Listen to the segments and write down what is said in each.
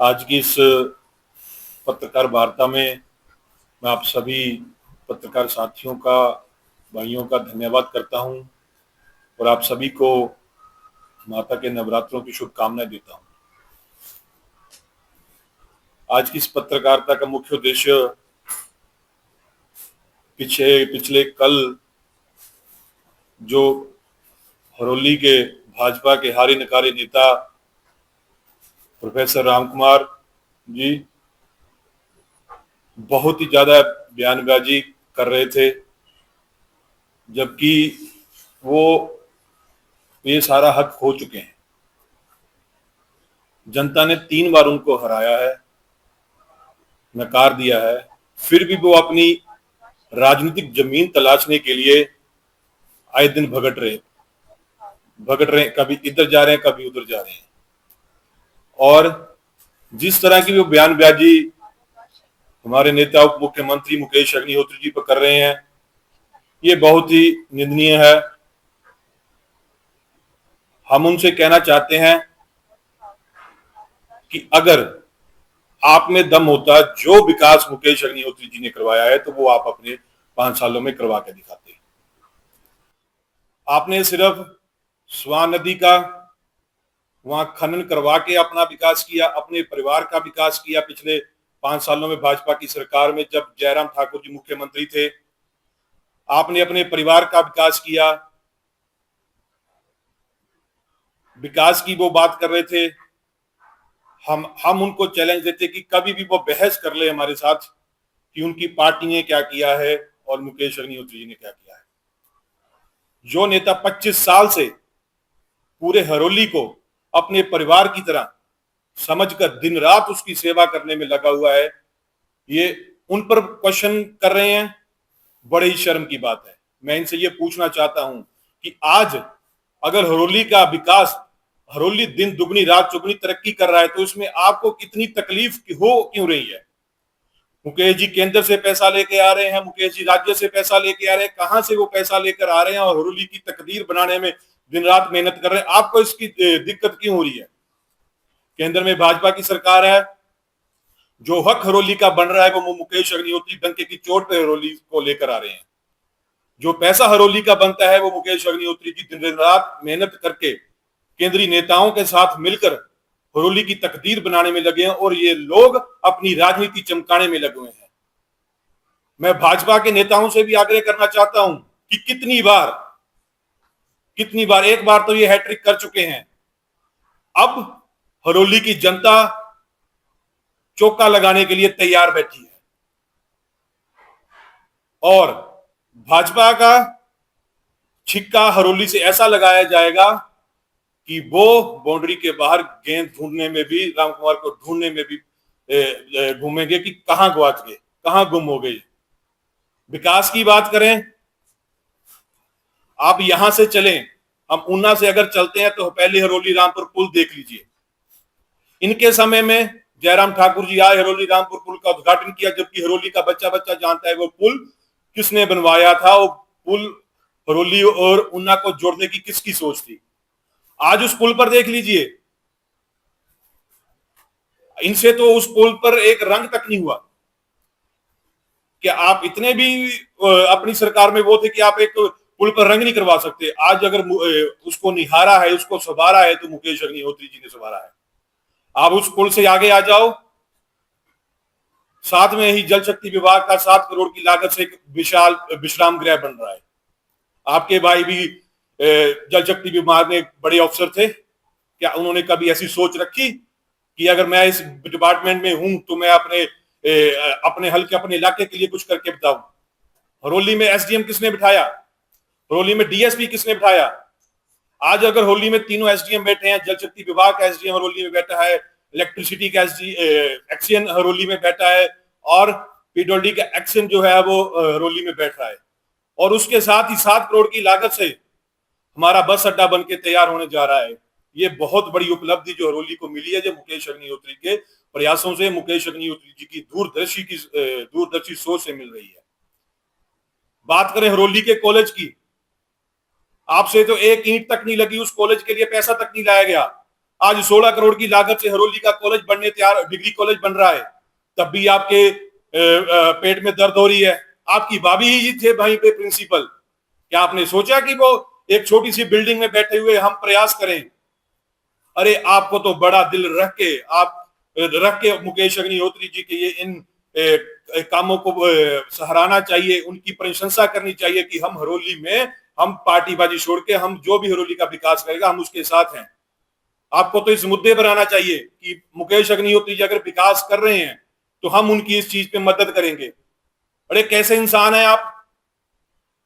आज की इस पत्रकार वार्ता में मैं आप सभी पत्रकार साथियों का, भाइयों का धन्यवाद करता हूं और आप सभी को माता के नवरात्रों की शुभकामनाएं देता हूं। आज की इस पत्रकारिता का मुख्य उद्देश्य पिछले कल जो हरौली के भाजपा के हारे नकारे नेता प्रोफेसर राम कुमार जी बहुत ही ज्यादा बयानबाजी कर रहे थे, जबकि वो ये सारा हक खो चुके हैं। जनता ने 3 बार उनको हराया है, नकार दिया है, फिर भी वो अपनी राजनीतिक जमीन तलाशने के लिए आए दिन भगट रहे, कभी इधर जा रहे हैं, कभी उधर जा रहे हैं। और जिस तरह की वो बयानबाजी हमारे नेता उप मुख्यमंत्री मुकेश अग्निहोत्री जी पर कर रहे हैं, ये बहुत ही निंदनीय है। हम उनसे कहना चाहते हैं कि अगर आप में दम होता, जो विकास मुकेश अग्निहोत्री जी ने करवाया है, तो वो आप अपने 5 सालों में करवा के दिखाते। आपने सिर्फ स्वान नदी का वहां खनन करवा के अपना विकास किया, अपने परिवार का विकास किया। पिछले 5 सालों में भाजपा की सरकार में जब जयराम ठाकुर जी मुख्यमंत्री थे, आपने अपने परिवार का विकास किया। विकास की वो बात कर रहे थे, हम उनको चैलेंज देते कि कभी भी वो बहस कर ले हमारे साथ कि उनकी पार्टी ने क्या किया है और मुकेश अग्निहोत्री जी ने क्या किया है। जो नेता 25 साल से पूरे हरौली को अपने परिवार की तरह समझकर दिन रात उसकी सेवा करने में लगा हुआ है, ये उन पर क्वेश्चन कर रहे हैं, बड़े ही शर्म की बात है। मैं इनसे ये पूछना चाहता हूं कि आज अगर हरौली का विकास, हरौली दिन दुगनी रात चौगुनी तरक्की कर रहा है, तो इसमें आपको कितनी तकलीफ हो क्यों रही है? मुकेश जी केंद्र से पैसा लेके आ रहे हैं, मुकेश जी राज्य से पैसा लेके आ रहे हैं, कहां से वो पैसा लेकर आ रहे हैं और हरौली की तकदीर बनाने में दिन रात मेहनत कर रहे हैं। आपको इसकी दिक्कत क्यों हो रही है? केंद्र में भाजपा की सरकार है, जो हक हरौली का बन रहा है वो मुकेश अग्निहोत्री डंके की चोट पे हरौली को लेकर आ रहे हैं। जो पैसा हरौली का बनता है वो मुकेश अग्निहोत्री जी दिन रात मेहनत करके केंद्रीय नेताओं के साथ मिलकर हरौली की तकदीर बनाने में लगे हैं, और ये लोग अपनी राजनीति चमकाने में लगे हुए हैं। मैं भाजपा के नेताओं से भी आग्रह करना चाहता हूं कि कितनी बार, एक बार तो ये हैट्रिक कर चुके हैं, अब हरौली की जनता चौका लगाने के लिए तैयार बैठी है और भाजपा का छिक्का हरौली से ऐसा लगाया जाएगा कि वो बाउंड्री के बाहर गेंद ढूंढने में भी, राम कुमार को ढूंढने में भी घूमेंगे कि कहां गवाच गए, कहां गुम हो गए। विकास की बात करें, आप यहां से चलें, हम ऊना से अगर चलते हैं तो पहले हरौली रामपुर पुल देख लीजिए। इनके समय में जयराम ठाकुर जी आए, हरौली रामपुर पुल का उद्घाटन किया, जबकि हरौली का बच्चा बच्चा जानता है वो पुल किसने बनवाया था, वो पुल हरौली और ऊना को जोड़ने की किसकी सोच थी। आज उस पुल पर देख लीजिए, इनसे तो उस पुल पर एक रंग तक नहीं हुआ। कि आप इतने भी अपनी सरकार में वो थे कि आप एक पुल पर रंग नहीं करवा सकते। आज अगर उसको निहारा है, उसको संवारा है, तो मुकेश अग्निहोत्री जी ने संवारा है। आप उस पुल से आगे आ जाओ, साथ में ही जल शक्ति विभाग का 7 करोड़ की लागत से एक विशाल विश्राम गृह बन रहा है। आपके भाई भी जल शक्ति विभाग में बड़े अफसर थे, क्या उन्होंने कभी ऐसी सोच रखी कि अगर मैं इस डिपार्टमेंट में हूं तो मैं अपने हल्के, अपने इलाके के लिए कुछ करके बताऊं? हरौली में एसडीएम किसने बिठाया? हरौली में डीएसपी किसने बिठाया? आज अगर हरौली में तीनों एसडीएम बैठे हैं, जल शक्ति विभाग का एसडीएम हरौली में बैठा है, इलेक्ट्रिसिटी का एक्सीएन हरौली में बैठा है, और पीडब्ल्यूडी का एक्सीएन जो है वो हरौली में बैठ रहा है, और उसके साथ ही 7 करोड़ की लागत से हमारा बस अड्डा बन के तैयार होने जा रहा है। ये बहुत बड़ी उपलब्धि जो हरौली को मिली है, जो मुकेश अग्निहोत्री के प्रयासों से, मुकेश अग्निहोत्री जी की दूरदर्शी सोच से मिल रही है। बात करें हरौली के कॉलेज की, आपसे तो एक ईंट तक नहीं लगी, उस कॉलेज के लिए पैसा तक नहीं लाया गया। आज 16 करोड़ की लागत से हरोली का कॉलेज बनने तैयार, डिग्री कॉलेज बन रहा है, तब भी आपके पेट में दर्द हो रही है। आपकी भाभी ही थे वहीं पे प्रिंसिपल। क्या आपने सोचा कि वो एक छोटी सी बिल्डिंग में बैठे हुए हम प्रयास करें? अरे आपको तो बड़ा दिल रख के मुकेश अग्निहोत्री जी के ये इन कामों को सराहना चाहिए, उनकी प्रशंसा करनी चाहिए कि हम हरोली में हम पार्टीबाजी छोड़ के हम जो भी हरोली का विकास करेगा हम उसके साथ हैं। आपको तो इस मुद्दे पर आना चाहिए कि मुकेश अग्निहोत्री जी अगर विकास कर रहे हैं तो हम उनकी इस चीज पे मदद करेंगे। अरे कैसे इंसान है आप?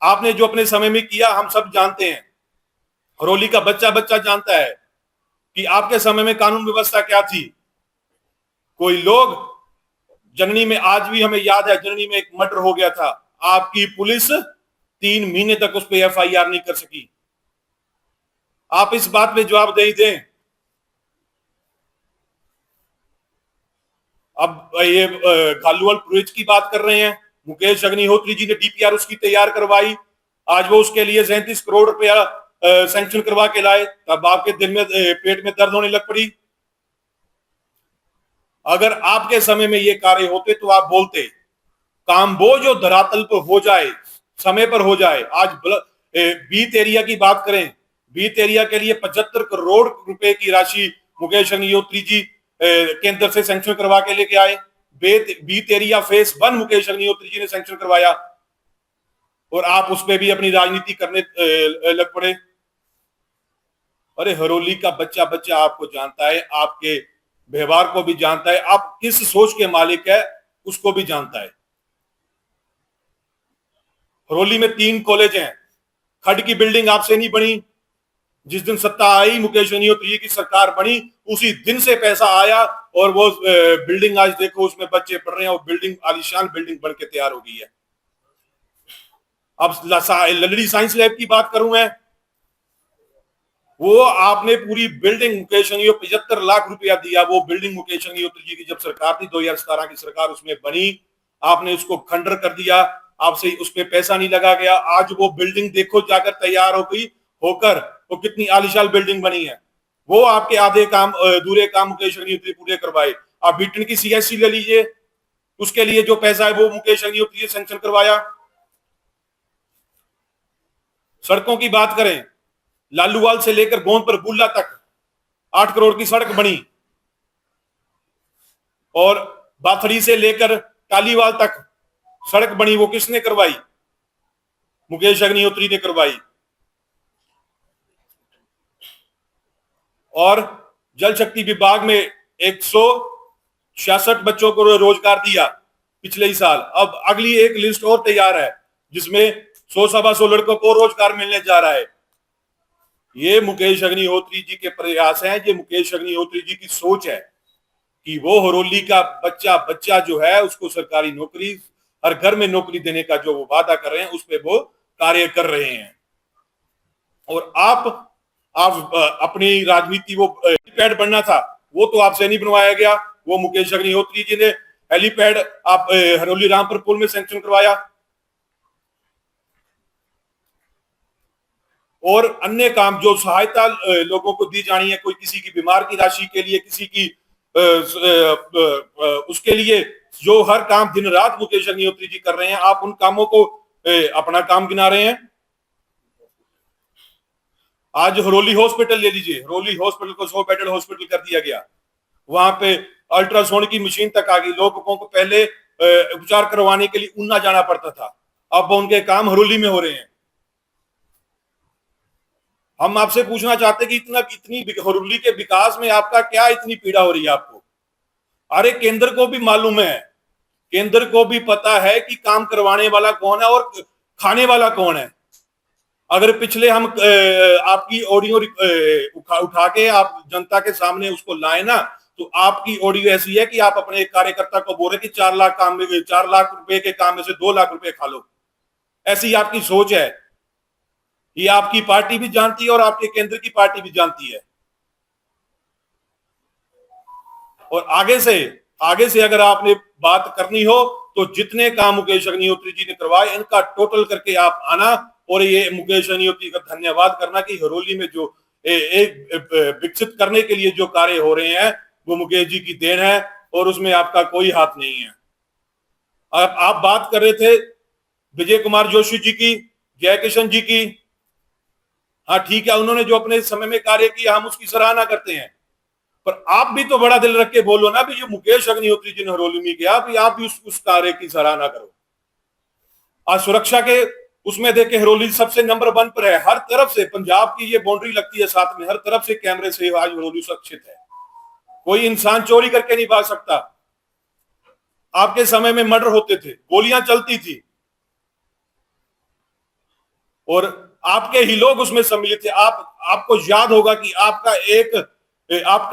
आपने जो अपने समय में किया हम सब जानते हैं, हरोली का बच्चा बच्चा जानता है कि आपके समय में कानून व्यवस्था क्या थी। कोई लोग जननी में, आज भी हमें याद है, जननी में एक मर्डर हो गया था, आपकी पुलिस 3 महीने तक उस पर एफआईआर नहीं कर सकी। आप इस बात पे जवाब दे दें। अब ये घालूवाल प्रोजेक्ट की बात कर रहे हैं, मुकेश अग्निहोत्री जी ने डीपीआर उसकी तैयार करवाई, आज वो उसके लिए 37 करोड़ रुपया सैंक्शन करवा के लाए, तब आपके दिल में पेट में दर्द होने लग पड़ी। अगर आपके समय में ये कार्य होते तो आप बोलते, काम वो जो धरातल पर हो जाए, समय पर हो जाए। आज बीत एरिया की बात करें, बीत एरिया के लिए 75 करोड़ रुपए की राशि मुकेश अग्निहोत्री जी केंद्र से सैंक्शन करवा के लेके आए। बीत एरिया फेस 1 मुकेश अग्निहोत्री जी ने सैंक्शन करवाया और आप उस पर भी अपनी राजनीति करने लग पड़े। अरे हरोली का बच्चा बच्चा आपको जानता है, आपके व्यवहार को भी जानता है, आप किस सोच के मालिक है उसको भी जानता है। हरोली में 3 कॉलेज हैं, खड की बिल्डिंग आपसे नहीं बनी। जिस दिन सत्ता आई, मुकेश अग्निहोत्री की सरकार बनी, उसी दिन से पैसा आया और वो बिल्डिंग आज देखो उसमें बच्चे पढ़ रहे हैं, वो बिल्डिंग आलीशान बिल्डिंग बन के तैयार हो गई है। अब ललड़ी साइंस लैब की बात करूं मैं, वो आपने पूरी बिल्डिंग मुकेश अग्निहोत्री 75 लाख रुपया दिया, वो बिल्डिंग मुकेश अग्निहोत्री जी की जब सरकार थी 2017 की सरकार उसमें बनी, आपने उसको खंडर कर दिया, आपसे उस पर पैसा नहीं लगा गया। आज वो बिल्डिंग देखो जाकर तैयार हो गई होकर, वो कितनी आलीशान बिल्डिंग बनी है। वो आपके आधे काम अधूरे काम मुकेश अग्निहोत्री पूरे करवाए। आप बीटन की सीएससी ले लीजिए, उसके लिए जो पैसा है वो मुकेश अग्निहोत्री सैंक्शन करवाया। सड़कों की बात करें, लालूवाल से लेकर गोंद पर बुल्ला तक 8 करोड़ की सड़क बनी, और बाथड़ी से लेकर टालीवाल तक सड़क बनी, वो किसने करवाई? मुकेश अग्निहोत्री ने करवाई। और जल शक्ति विभाग में 166 बच्चों को रोजगार दिया पिछले ही साल। अब अगली एक लिस्ट और तैयार है जिसमें 100-125 लड़कों को रोजगार मिलने जा रहा है। ये मुकेश अग्निहोत्री जी के प्रयास हैं, ये मुकेश अग्निहोत्री जी की सोच है कि वो हरोली का बच्चा बच्चा जो है उसको सरकारी नौकरी, हर घर में नौकरी देने का जो वो वादा कर रहे हैं उस पर वो कार्य कर रहे हैं। और आप अपनी राजनीति, वो हेलीपैड बनना था वो तो आपसे नहीं बनवाया गया, वो मुकेश अग्निहोत्री जी ने हेलीपैड आप हरोली रामपुर पुल में सैंक्शन करवाया। और अन्य काम जो सहायता लोगों को दी जानी है, कोई किसी की बीमार की राशि के लिए, किसी की उसके लिए जो हर काम दिन रात मुकेश अग्निहोत्री जी कर रहे हैं, आप उन कामों को अपना काम गिना रहे हैं। आज हरोली हॉस्पिटल ले लीजिए, हरोली हॉस्पिटल को 100 बेडेड हॉस्पिटल कर दिया गया, वहां पे अल्ट्रासाउंड की मशीन तक आ गई। लोगों को पहले उपचार करवाने के लिए ऊना जाना पड़ता था, अब उनके काम हरोली में हो रहे हैं। हम आपसे पूछना चाहते कि इतनी हरोली के विकास में आपका क्या इतनी पीड़ा हो रही है आपको? अरे केंद्र को भी मालूम है, केंद्र को भी पता है कि काम करवाने वाला कौन है और खाने वाला कौन है। अगर पिछले हम आपकी ऑडियो उठा के आप जनता के सामने उसको लाए ना, तो आपकी ऑडियो ऐसी है कि आप अपने कार्यकर्ता को बोल रहे कि 4 लाख काम में 4 लाख रुपए के काम में से 2 लाख रुपए खा लो। ऐसी आपकी सोच है, ये आपकी पार्टी भी जानती है और आपके केंद्र की पार्टी भी जानती है। और आगे से अगर आपने बात करनी हो तो जितने काम मुकेश अग्निहोत्री जी ने करवाए इनका टोटल करके आप आना और ये मुकेश अग्निहोत्री का धन्यवाद करना कि हरोली में जो एक विकसित करने के लिए जो कार्य हो रहे हैं वो मुकेश जी की देन है और उसमें आपका कोई हाथ नहीं है। आप बात कर रहे थे विजय कुमार जोशी जी की, जयकिशन जी की। हाँ ठीक है, उन्होंने जो अपने समय में कार्य किया हम उसकी सराहना करते हैं, पर आप भी तो बड़ा दिल रख के बोलो ना भी जो मुकेश अग्निहोत्री जी ने हरोली में किया आप भी उस कार्य की सराहना करो। आज सुरक्षा के उसमें देखे हरोली सबसे नंबर 1 पर है, हर तरफ से पंजाब की ये बाउंड्री लगती है, साथ में हर तरफ से कैमरे से आज हरोली सुरक्षित है, कोई इंसान चोरी करके नहीं भाग सकता। आपके समय में मर्डर होते थे, गोलियां चलती थी और आपके ही लोग उसमें सम्मिलित थे। आपको याद होगा कि आपका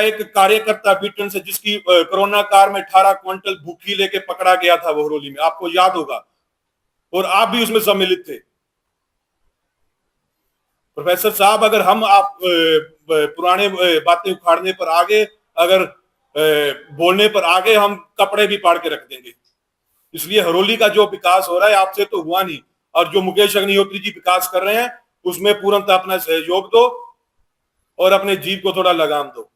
एक कार्यकर्ता बीटन से जिसकी कोरोना काल में 18 क्विंटल भूखी लेके पकड़ा गया था वो हरोली में, आपको याद होगा, और आप भी उसमें सम्मिलित थे। प्रोफेसर साहब, अगर हम आप पुराने बातें उखाड़ने पर आगे, अगर बोलने पर आगे, हम कपड़े भी पाड़ के रख देंगे। इसलिए हरोली का जो विकास हो रहा है आपसे तो हुआ नहीं, और जो मुकेश अग्निहोत्री जी विकास कर रहे हैं उसमें पूर्णतः अपना सहयोग दो और अपने जीव को थोड़ा लगाम दो।